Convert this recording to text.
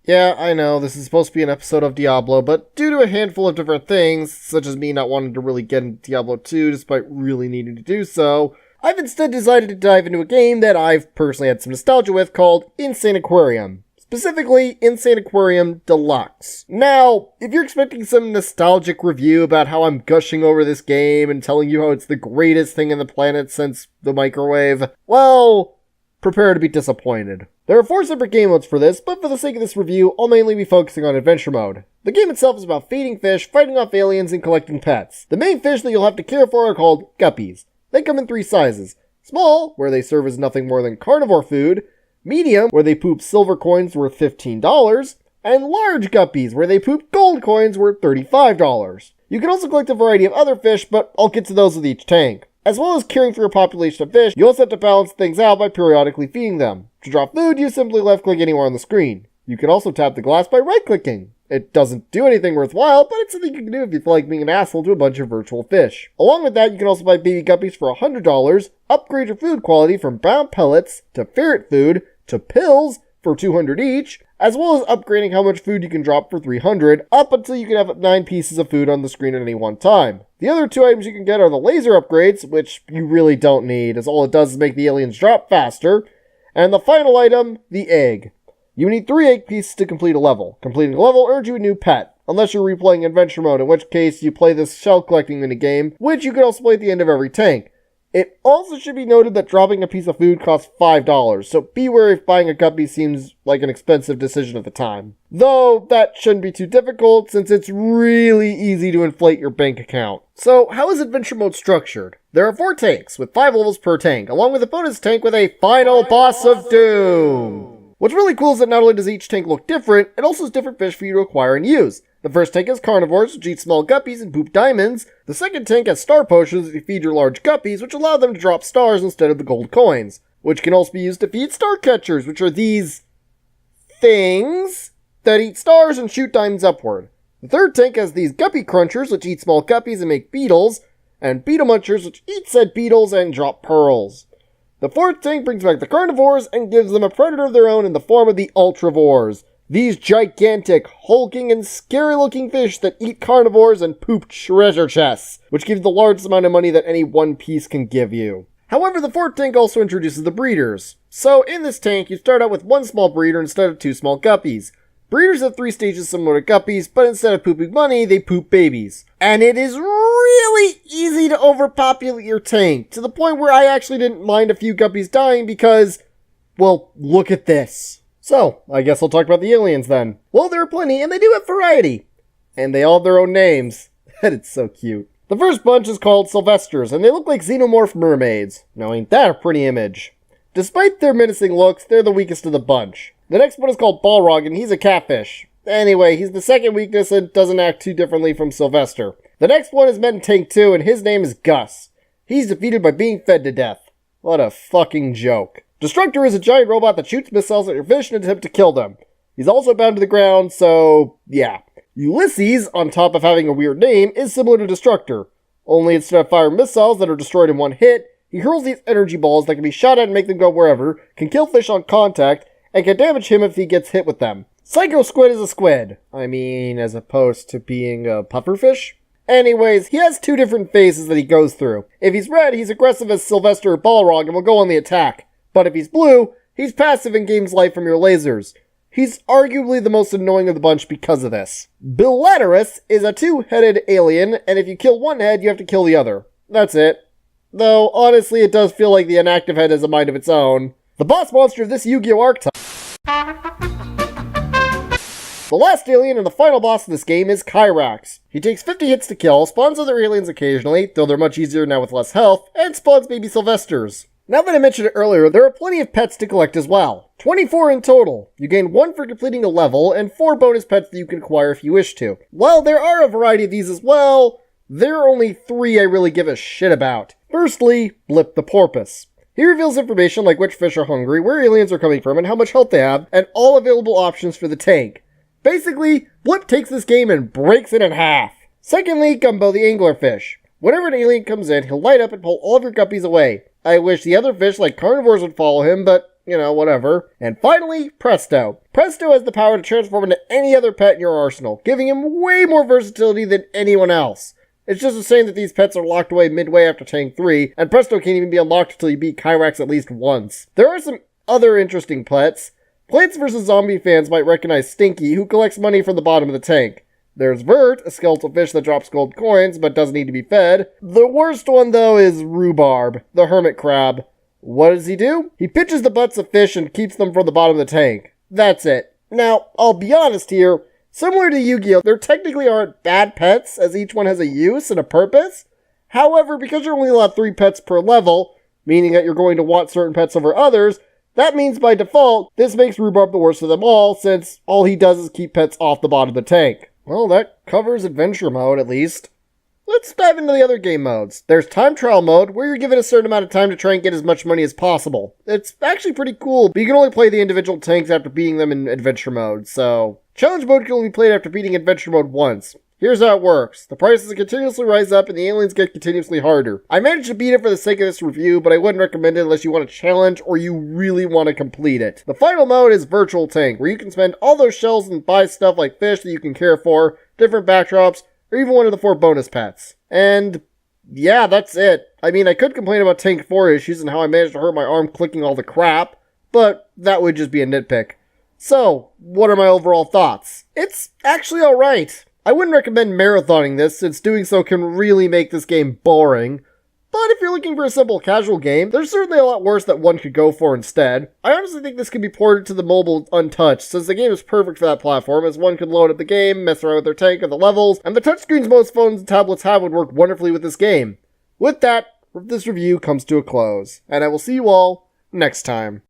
Yeah, I know, this is supposed to be an episode of Diablo, but due to a handful of different things, such as me not wanting to really get into Diablo 2 despite really needing to do so, I've instead decided to dive into a game that I've personally had some nostalgia with called Insaniquarium. Specifically, Insaniquarium Deluxe. Now, if you're expecting some nostalgic review about how I'm gushing over this game and telling you how it's the greatest thing on the planet since the microwave, well, prepare to be disappointed. There are 4 separate game modes for this, but for the sake of this review, I'll mainly be focusing on adventure mode. The game itself is about feeding fish, fighting off aliens, and collecting pets. The main fish that you'll have to care for are called guppies. They come in 3 sizes. Small, where they serve as nothing more than carnivore food. Medium, where they poop silver coins worth $15. And large guppies, where they poop gold coins worth $35. You can also collect a variety of other fish, but I'll get to those with each tank. As well as caring for your population of fish, you also have to balance things out by periodically feeding them. To drop food, you simply left-click anywhere on the screen. You can also tap the glass by right-clicking. It doesn't do anything worthwhile, but it's something you can do if you feel like being an asshole to a bunch of virtual fish. Along with that, you can also buy baby guppies for $100, upgrade your food quality from brown pellets to ferret food to pills for $200 each, as well as upgrading how much food you can drop for $300, up until you can have 9 pieces of food on the screen at any one time. The other 2 items you can get are the laser upgrades, which you really don't need, as all it does is make the aliens drop faster, and the final item, the egg. You need 3 egg pieces to complete a level. Completing a level earns you a new pet, unless you're replaying adventure mode, in which case you play this shell collecting minigame, which you can also play at the end of every tank. It also should be noted that dropping a piece of food costs $5, so beware if buying a guppy seems like an expensive decision at the time. Though, that shouldn't be too difficult, since it's really easy to inflate your bank account. So, how is adventure mode structured? There are 4 tanks, with 5 levels per tank, along with a bonus tank with a final boss of doom! What's really cool is that not only does each tank look different, it also has different fish for you to acquire and use. The first tank has carnivores, which eat small guppies and poop diamonds. The second tank has star potions that you feed your large guppies, which allow them to drop stars instead of the gold coins, which can also be used to feed star catchers, which are these things that eat stars and shoot diamonds upward. The third tank has these guppy crunchers, which eat small guppies and make beetles, and beetle munchers, which eat said beetles and drop pearls. The fourth tank brings back the carnivores and gives them a predator of their own in the form of the ultravores. These gigantic, hulking, and scary-looking fish that eat carnivores and poop treasure chests, which give the largest amount of money that any one piece can give you. However, the fourth tank also introduces the breeders. So, in this tank, you start out with 1 small breeder instead of 2 small guppies. Breeders have 3 stages similar to guppies, but instead of pooping money, they poop babies. And it is really easy to overpopulate your tank, to the point where I actually didn't mind a few guppies dying because, well, look at this. So, I guess I'll talk about the aliens then. Well, there are plenty, and they do have variety. And they all have their own names. And it's so cute. The first bunch is called Sylvesters, and they look like xenomorph mermaids. Now, ain't that a pretty image? Despite their menacing looks, they're the weakest of the bunch. The next one is called Balrog, and he's a catfish. Anyway, he's the second weakness and doesn't act too differently from Sylvester. The next one is Med Tank 2, and his name is Gus. He's defeated by being fed to death. What a fucking joke. Destructor is a giant robot that shoots missiles at your fish in an attempt to kill them. He's also bound to the ground, so yeah. Ulysses, on top of having a weird name, is similar to Destructor. Only instead of firing missiles that are destroyed in one hit, he hurls these energy balls that can be shot at and make them go wherever, can kill fish on contact, and can damage him if he gets hit with them. Psycho Squid is a squid. I mean, as opposed to being a pufferfish. Anyways, he has 2 different phases that he goes through. If he's red, he's aggressive as Sylvester or Balrog and will go on the attack. But if he's blue, he's passive and gains life from your lasers. He's arguably the most annoying of the bunch because of this. Bellaterus is a 2-headed alien, and if you kill one head, you have to kill the other. That's it. Though, honestly, it does feel like the inactive head has a mind of its own. The boss monster of this Yu-Gi-Oh! Archetype. The last alien and the final boss of this game is Kyrax. He takes 50 hits to kill, spawns other aliens occasionally, though they're much easier now with less health, and spawns baby Sylvesters. Now that I mentioned it earlier, there are plenty of pets to collect as well. 24 in total. You gain 1 for completing a level, and 4 bonus pets that you can acquire if you wish to. While there are a variety of these as well, there are only 3 I really give a shit about. Firstly, Blip the Porpoise. He reveals information like which fish are hungry, where aliens are coming from, and how much health they have, and all available options for the tank. Basically, Blip takes this game and breaks it in half. Secondly, Gumbo the Anglerfish. Whenever an alien comes in, he'll light up and pull all of your guppies away. I wish the other fish like carnivores would follow him, but, whatever. And finally, Presto. Presto has the power to transform into any other pet in your arsenal, giving him way more versatility than anyone else. It's just a shame that these pets are locked away midway after Tank 3, and Presto can't even be unlocked until you beat Kyrax at least once. There are some other interesting pets. Plants vs. Zombie fans might recognize Stinky, who collects money from the bottom of the tank. There's Vert, a skeletal fish that drops gold coins, but doesn't need to be fed. The worst one, though, is Rhubarb, the hermit crab. What does he do? He pitches the butts of fish and keeps them from the bottom of the tank. That's it. Now, I'll be honest here. Similar to Yu-Gi-Oh!, there technically aren't bad pets, as each one has a use and a purpose. However, because you're only allowed 3 pets per level, meaning that you're going to want certain pets over others, that means by default, this makes Rhubarb the worst of them all, since all he does is keep pets off the bottom of the tank. Well, that covers adventure mode, at least. Let's dive into the other game modes. There's time trial mode, where you're given a certain amount of time to try and get as much money as possible. It's actually pretty cool, but you can only play the individual tanks after beating them in adventure mode, so... Challenge mode can only be played after beating adventure mode once. Here's how it works. The prices continuously rise up and the aliens get continuously harder. I managed to beat it for the sake of this review, but I wouldn't recommend it unless you want a challenge or you really want to complete it. The final mode is Virtual Tank, where you can spend all those shells and buy stuff like fish that you can care for, different backdrops, or even one of the 4 bonus pets. And yeah, that's it. I mean, I could complain about Tank 4 issues and how I managed to hurt my arm clicking all the crap, but that would just be a nitpick. So, what are my overall thoughts? It's actually alright. I wouldn't recommend marathoning this, since doing so can really make this game boring. But if you're looking for a simple casual game, there's certainly a lot worse that one could go for instead. I honestly think this could be ported to the mobile untouched, since the game is perfect for that platform, as one could load up the game, mess around with their tank or the levels, and the touchscreens most phones and tablets have would work wonderfully with this game. With that, this review comes to a close, and I will see you all next time.